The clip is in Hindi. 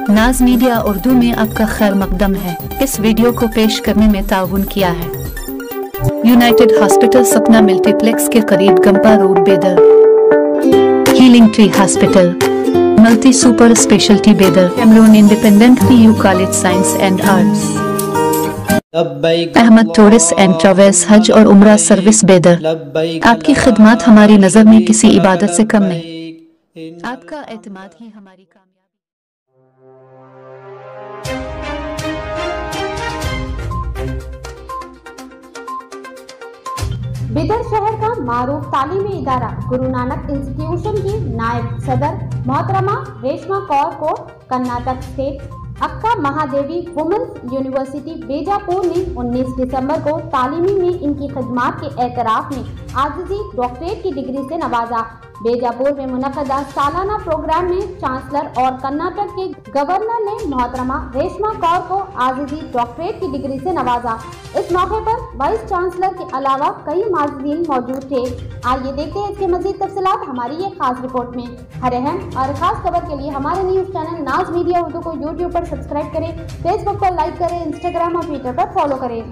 नाज मीडिया उर्दू में आपका खैर मकदम है। इस वीडियो को पेश करने में ताउन किया है यूनाइटेड हॉस्पिटल सपना मल्टीप्लेक्स के करीब Gumpa road Bidar, healing tree hospital, multi super speciality Bidar, Cameron independent PU college science and arts, Ahmed tourist and travels हज और उम्रा सर्विस बेदर। आपकी खिदमत हमारी नजर में किसी इबादत से कम नहीं। आपका एतमाद ही हमारी कामयाबी। बिदर शहर का मारूफ तालीमी इदारा गुरु नानक इंस्टीट्यूशन की नायब सदर मोहतरमा रेशमा कौर को कर्नाटक स्टेट अक्का महादेवी वुमेन्स यूनिवर्सिटी बीजापुर ने 19 दिसंबर को तालीमी में इनकी खिदमात के एतराफ में आजिजी डॉक्टरेट की डिग्री से नवाजा। बीजापुर में मुनक़दा सालाना प्रोग्राम में चांसलर और कर्नाटक के गवर्नर ने मोहतरमा रेशमा कौर को आजिजी डॉक्टरेट की डिग्री से नवाजा। इस मौके पर वाइस चांसलर के अलावा कई माज़ीन मौजूद थे। आइए देखते हैं इसके मज़ीद तफसीलात हमारी ये खास रिपोर्ट में। हर अहम और खास खबर के लिए हमारे न्यूज़ चैनल नाज मीडिया उर्दू को यूट्यूब पर सब्सक्राइब करें, फेसबुक पर लाइक करें, इंस्टाग्राम और ट्विटर पर फॉलो करें।